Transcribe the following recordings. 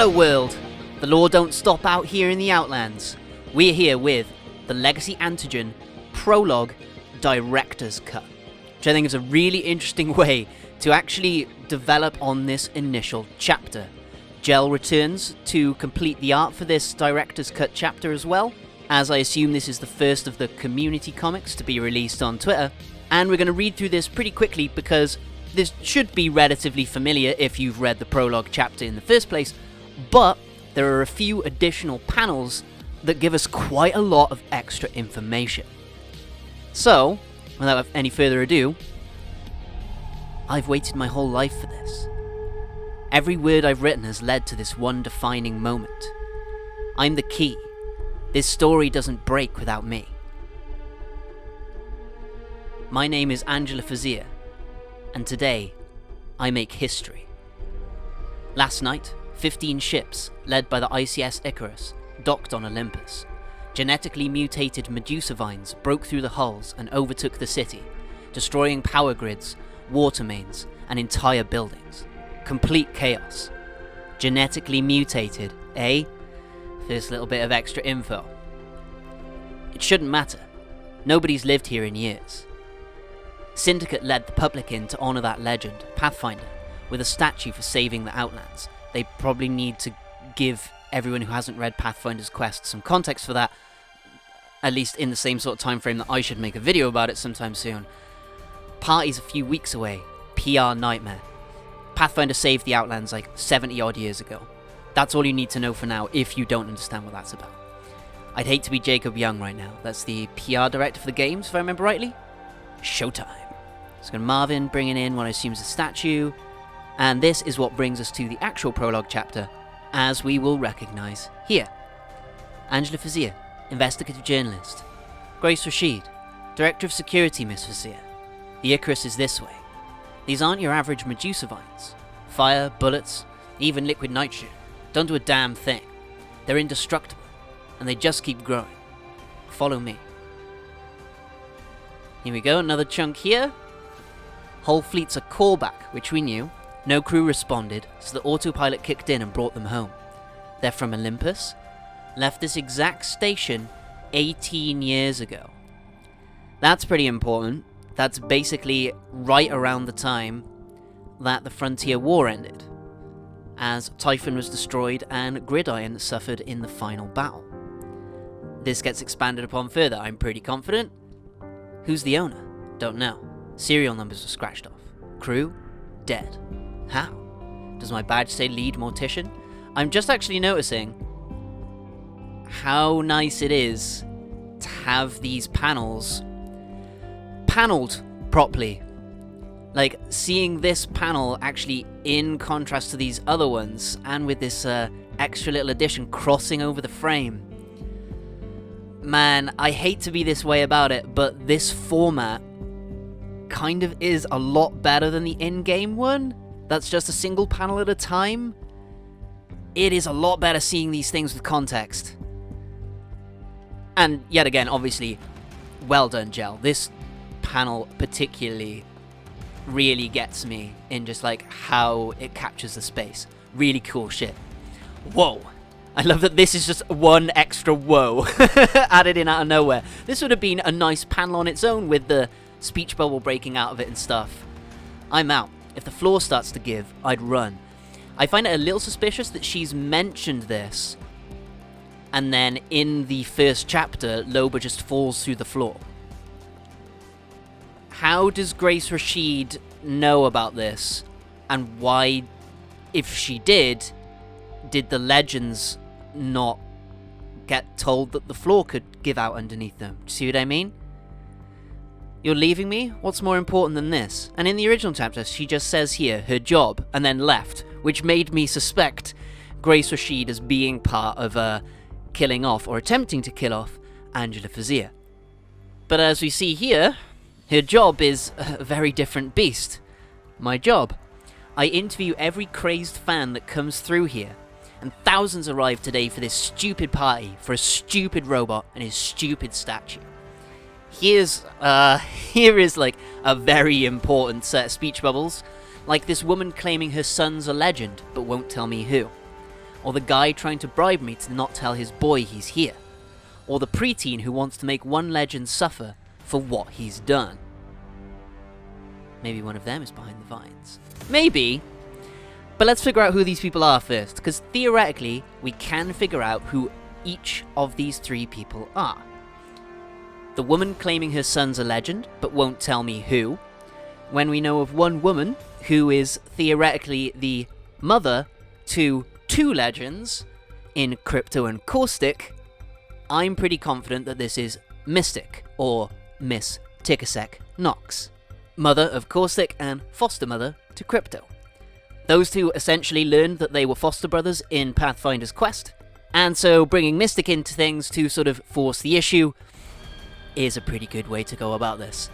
Hello world! The lore don't stop out here in the Outlands. We're here with the Legacy Antigen Prologue Director's Cut, which I think is a really interesting way to actually develop on this initial chapter. Gel returns to complete the art for this Director's Cut chapter as well, as I assume this is the first of the community comics to be released on Twitter, and we're going to read through this pretty quickly because this should be relatively familiar if you've read the prologue chapter in the first place, but there are a few additional panels that give us quite a lot of extra information. So, without any further ado, I've waited my whole life for this. Every word I've written has led to this one defining moment. I'm the key. This story doesn't break without me. My name is Angela Fazia, and today, I make history. Last night, 15 ships, led by the ICS Icarus, docked on Olympus. Genetically mutated Medusa vines broke through the hulls and overtook the city, destroying power grids, water mains, and entire buildings. Complete chaos. Genetically mutated, eh? First little bit of extra info. It shouldn't matter. Nobody's lived here in years. Syndicate led the public in to honour that legend, Pathfinder, with a statue for saving the Outlands. They probably need to give everyone who hasn't read Pathfinder's Quest some context for that, at least in the same sort of time frame that I should make a video about it sometime soon. Party's a few weeks away. PR nightmare. Pathfinder saved the Outlands like 70 odd years ago. That's all you need to know for now if you don't understand what that's about. I'd hate to be Jacob Young right now. That's the PR director for the games, if I remember rightly. Showtime. So got Marvin bringing in what I assume is a statue. And this is what brings us to the actual prologue chapter, as we will recognise here. Angela Fazia, investigative journalist. Grace Rasheed, director of security, Miss Fazia. The Icarus is this way. These aren't your average Medusa vines. Fire, bullets, even liquid nitrogen don't do a damn thing. They're indestructible, and they just keep growing. Follow me. Here we go, another chunk here. Whole fleet's a callback, which we knew. No crew responded, so the autopilot kicked in and brought them home. They're from Olympus, left this exact station 18 years ago. That's pretty important. That's basically right around the time that the Frontier War ended, as Typhon was destroyed and Gridiron suffered in the final battle. This gets expanded upon further, I'm pretty confident. Who's the owner? Don't know. Serial numbers were scratched off. Crew? Dead. How? Does my badge say lead mortician? I'm just actually noticing how nice it is to have these panels panelled properly. Like, seeing this panel actually in contrast to these other ones, and with this extra little addition crossing over the frame. Man, I hate to be this way about it, but this format kind of is a lot better than the in-game one. That's just a single panel at a time. It is a lot better seeing these things with context. And yet again, obviously, well done, Gel. This panel particularly really gets me in just like how it captures the space. Really cool shit. Whoa. I love that this is just one extra whoa added in out of nowhere. This would have been a nice panel on its own with the speech bubble breaking out of it and stuff. I'm out. If the floor starts to give, I'd run. I find it a little suspicious that she's mentioned this, and then in the first chapter, Loba just falls through the floor. How does Grace Rasheed know about this? And why, if she did the legends not get told that the floor could give out underneath them? Do you see what I mean? You're leaving me? What's more important than this? And in the original chapter, she just says here, her job, and then left, which made me suspect Grace Rasheed as being part of killing off, or attempting to kill off, Angela Fazia. But as we see here, her job is a very different beast. My job. I interview every crazed fan that comes through here, and thousands arrive today for this stupid party, for a stupid robot and his stupid statue. Here is like a very important set of speech bubbles, like this woman claiming her son's a legend, but won't tell me who. or the guy trying to bribe me to not tell his boy he's here, or the preteen who wants to make one legend suffer for what he's done. Maybe one of them is behind the vines. Maybe. But let's figure out who these people are first, because theoretically, we can figure out who each of these three people are. The woman claiming her son's a legend, but won't tell me who. When we know of one woman who is theoretically the mother to two legends in Crypto and Caustic, I'm pretty confident that this is Mystik, or Miss Ticacek Knox, mother of Caustic and foster mother to Crypto. Those two essentially learned that they were foster brothers in Pathfinder's quest, and so bringing Mystik into things to sort of force the issue is a pretty good way to go about this.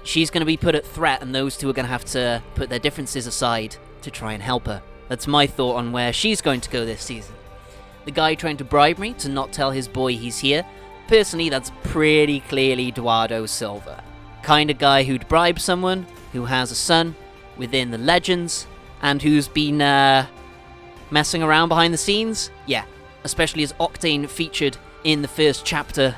She's going to be put at threat, and those two are going to have to put their differences aside to try and help her. That's my thought on where she's going to go this season. The guy trying to bribe me to not tell his boy he's here, personally that's pretty clearly Duardo Silva. Kind of guy who'd bribe someone who has a son within the legends, and who's been messing around behind the scenes. Yeah, especially as Octane featured in the first chapter,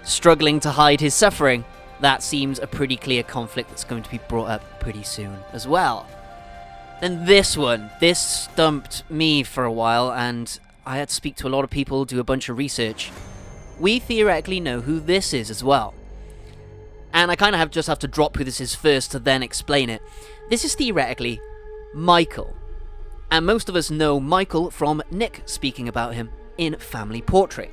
struggling to hide his suffering. That seems a pretty clear conflict that's going to be brought up pretty soon as well. Then this one. This stumped me for a while, and I had to speak to a lot of people, do a bunch of research. We theoretically know who this is as well. And I kind of just have to drop who this is first to then explain it. This is theoretically Michael. And most of us know Michael from Nick speaking about him in Family Portrait.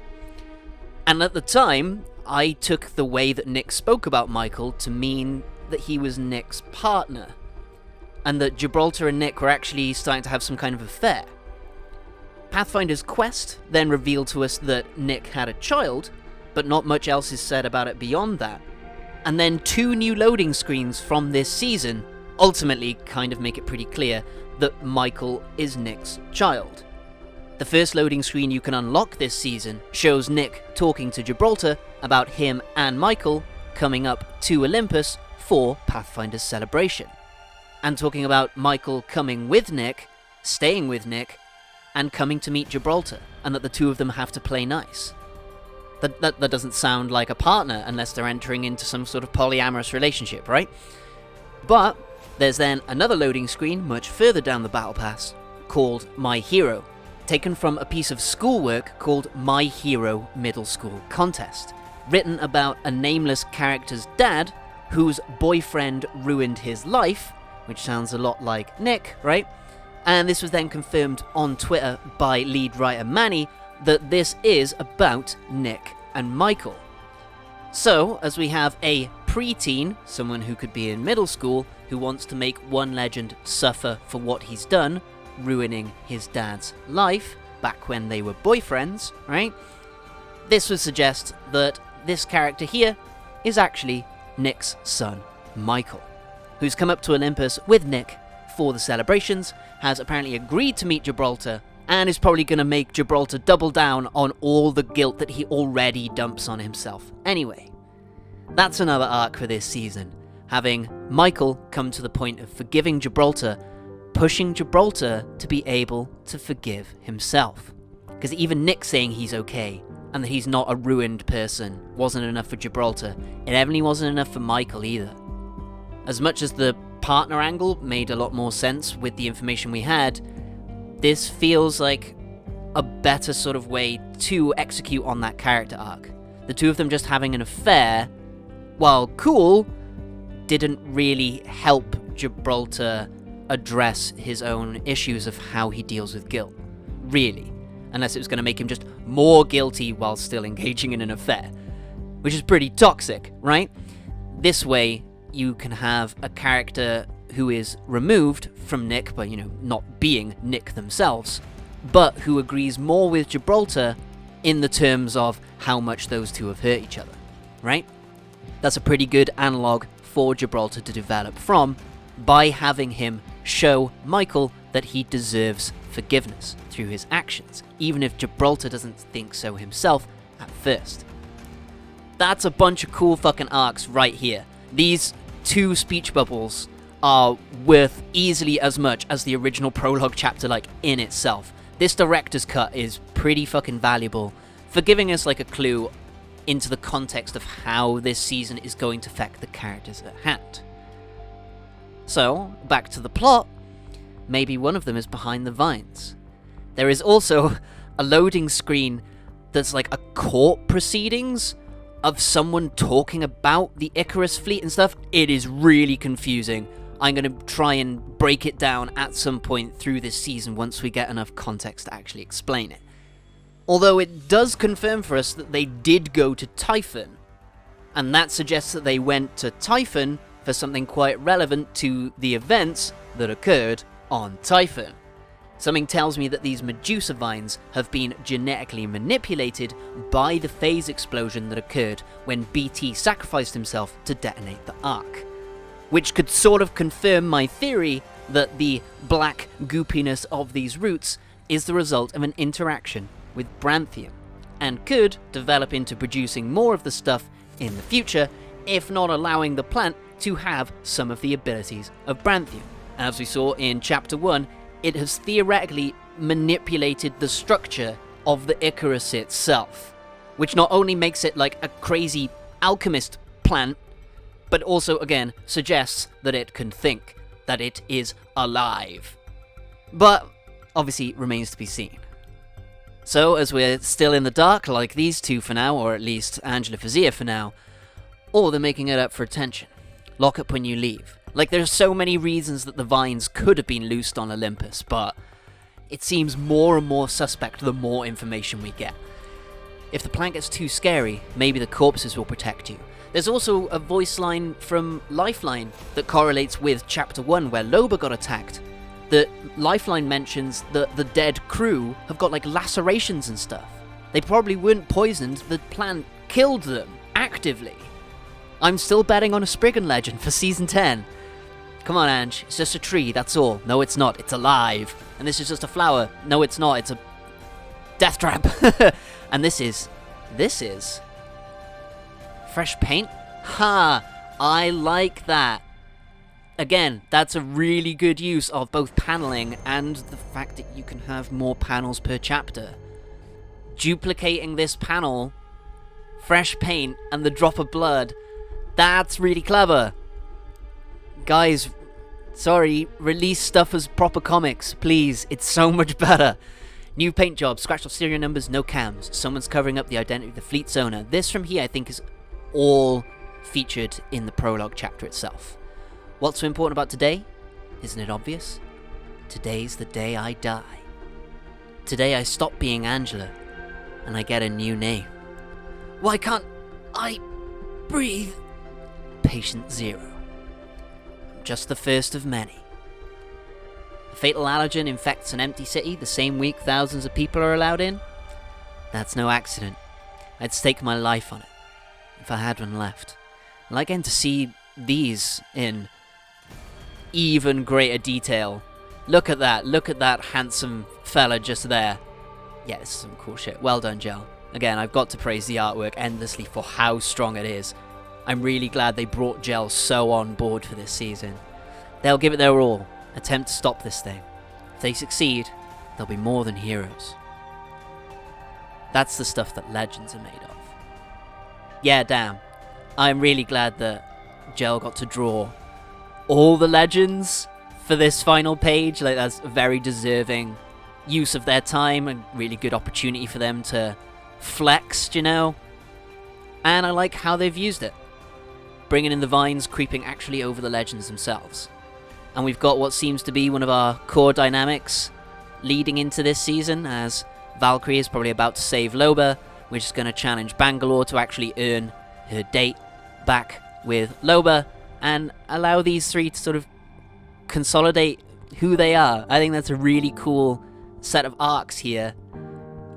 And at the time, I took the way that Nick spoke about Michael to mean that he was Nick's partner, and that Gibraltar and Nick were actually starting to have some kind of affair. Pathfinder's quest then revealed to us that Nick had a child, but not much else is said about it beyond that. And then 2 new loading screens from this season ultimately kind of make it pretty clear that Michael is Nick's child. The first loading screen you can unlock this season shows Nick talking to Gibraltar about him and Michael coming up to Olympus for Pathfinder's celebration, and talking about Michael coming with Nick, staying with Nick, and coming to meet Gibraltar, and that the two of them have to play nice. That doesn't sound like a partner unless they're entering into some sort of polyamorous relationship, right? But there's then another loading screen much further down the battle pass called My Hero, taken from a piece of schoolwork called My Hero Middle School Contest, written about a nameless character's dad whose boyfriend ruined his life, which sounds a lot like Nick, right? And this was then confirmed on Twitter by lead writer Manny that this is about Nick and Michael. So, as we have a preteen, someone who could be in middle school, who wants to make one legend suffer for what he's done, ruining his dad's life, back when they were boyfriends, right? This would suggest that this character here is actually Nick's son, Michael, who's come up to Olympus with Nick for the celebrations, has apparently agreed to meet Gibraltar, and is probably going to make Gibraltar double down on all the guilt that he already dumps on himself anyway. That's another arc for this season, having Michael come to the point of forgiving Gibraltar, pushing Gibraltar to be able to forgive himself. Because even Nick saying he's okay, and that he's not a ruined person, wasn't enough for Gibraltar. It evidently wasn't enough for Michael either. As much as the partner angle made a lot more sense with the information we had, this feels like a better sort of way to execute on that character arc. The two of them just having an affair, while cool, didn't really help Gibraltar address his own issues of how he deals with guilt, really, unless it was going to make him just more guilty while still engaging in an affair, which is pretty toxic, right? This way, you can have a character who is removed from Nick, but, not being Nick themselves, but who agrees more with Gibraltar in the terms of how much those two have hurt each other, right? That's a pretty good analog for Gibraltar to develop from, by having him show Michael that he deserves forgiveness through his actions, even if Gibraltar doesn't think so himself at first. That's a bunch of cool fucking arcs right here. These 2 speech bubbles are worth easily as much as the original prologue chapter, in itself. this director's cut is pretty fucking valuable for giving us like a clue into the context of how this season is going to affect the characters at hand. So, back to the plot. Maybe one of them is behind the vines. There is also a loading screen that's like a court proceedings of someone talking about the Icarus fleet and stuff. It is really confusing. I'm going to try and break it down at some point through this season once we get enough context to actually explain it. Although it does confirm for us that they did go to Typhon, and that suggests that they went to Typhon for something quite relevant to the events that occurred on Typhon. Something tells me that these Medusa vines have been genetically manipulated by the phase explosion that occurred when BT sacrificed himself to detonate the Ark. Which could sort of confirm my theory that the black goopiness of these roots is the result of an interaction with Branthium, and could develop into producing more of the stuff in the future, if not allowing the plant to have some of the abilities of Branthium. As we saw in Chapter 1, it has theoretically manipulated the structure of the Icarus itself, which not only makes it like a crazy alchemist plant, but also, again, suggests that it can think, that it is alive. But, obviously, remains to be seen. So, as we're still in the dark, like these two for now, or at least Angela Fazia for now, or they're making it up for attention. Lock up when you leave. Like, there's so many reasons that the vines could have been loosed on Olympus, but it seems more and more suspect the more information we get. If the plant gets too scary, maybe the corpses will protect you. There's also a voice line from Lifeline that correlates with Chapter 1 where Loba got attacked. The Lifeline mentions that the dead crew have got like lacerations and stuff. They probably weren't poisoned, the plant killed them, actively. I'm still betting on a Spriggan legend for Season 10. Come on, Ange, it's just a tree, that's all. No, it's not, it's alive. And this is just a flower. No, it's not, it's a death trap. And this is fresh paint? Ha! I like that. Again, that's a really good use of both paneling and the fact that you can have more panels per chapter. Duplicating this panel, fresh paint, and the drop of blood, that's really clever. Guys, sorry, release stuff as proper comics, please. It's so much better. New paint job, scratched off serial numbers, no cams. Someone's covering up the identity of the fleet's owner. This from here, I think, is all featured in the prologue chapter itself. What's so important about today? Isn't it obvious? Today's the day I die. Today I stop being Angela, and I get a new name. Why can't I breathe? Patient Zero. I'm just the first of many. A fatal allergen infects an empty city the same week thousands of people are allowed in? That's no accident. I'd stake my life on it, if I had one left. I like getting to see these in even greater detail. Look at that handsome fella just there. Yeah, this is some cool shit. Well done, Gel. Again, I've got to praise the artwork endlessly for how strong it is. I'm really glad they brought Gel so on board for this season. They'll give it their all, attempt to stop this thing. If they succeed, they'll be more than heroes. That's the stuff that legends are made of. Yeah, damn. I'm really glad that Gel got to draw all the legends for this final page. Like, that's a very deserving use of their time and really good opportunity for them to flex, you know? And I like how they've used it. Bringing in the vines creeping actually over the legends themselves. And we've got what seems to be one of our core dynamics leading into this season, as Valkyrie is probably about to save Loba, which is going to challenge Bangalore to actually earn her date back with Loba and allow these three to sort of consolidate who they are. I think that's a really cool set of arcs here.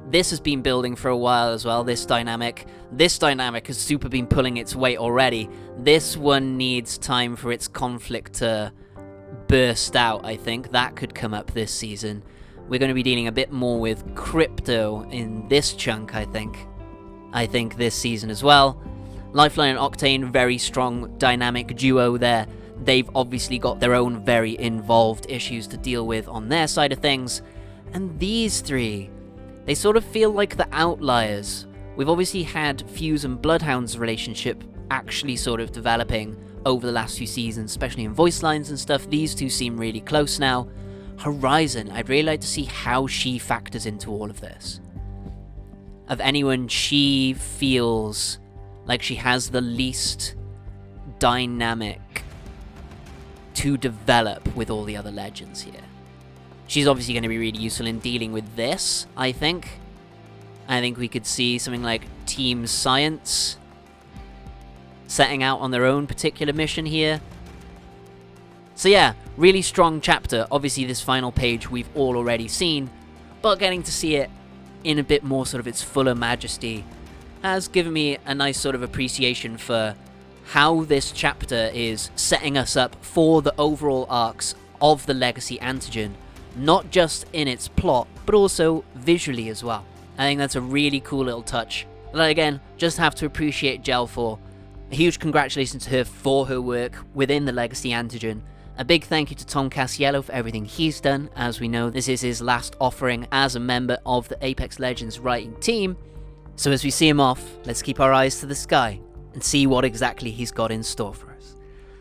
This has been building for a while as well, this dynamic. This dynamic has super been pulling its weight already. This one needs time for its conflict to burst out, I think. That could come up this season. We're going to be dealing a bit more with crypto in this chunk, I think. This season as well. Lifeline and Octane, very strong dynamic duo there. They've obviously got their own very involved issues to deal with on their side of things. And these three, they sort of feel like the outliers. We've obviously had Fuse and Bloodhound's relationship actually sort of developing over the last few seasons, especially in voice lines and stuff. These two seem really close now. Horizon, I'd really like to see how she factors into all of this. Of anyone, she feels like she has the least dynamic to develop with all the other legends here. She's obviously going to be really useful in dealing with this, I think. I think we could see something like Team Science setting out on their own particular mission here. So yeah, really strong chapter. Obviously this final page we've all already seen, but getting to see it in a bit more sort of its fuller majesty has given me a nice sort of appreciation for how this chapter is setting us up for the overall arcs of the Legacy Antigen, not just in its plot, but also visually as well. I think that's a really cool little touch that I, again, just have to appreciate Jel for. A huge congratulations to her for her work within the Legacy Antigen. A big thank you to Tom Casiello for everything he's done. As we know, this is his last offering as a member of the Apex Legends writing team. So as we see him off, let's keep our eyes to the sky and see what exactly he's got in store for us.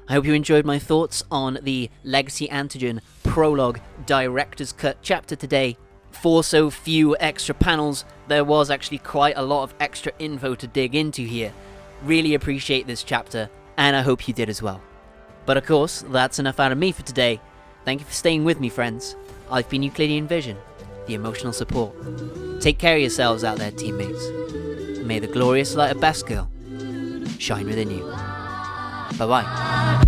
I hope you enjoyed my thoughts on the Legacy Antigen Prologue Director's Cut chapter today. For so few extra panels, there was actually quite a lot of extra info to dig into here. Really appreciate this chapter, and I hope you did as well. But of course, that's enough out of me for today. Thank you for staying with me, friends. I've been Euclidean Vision, the emotional support. Take care of yourselves out there, teammates. And may the glorious light of Baskerville shine within you. Bye-bye.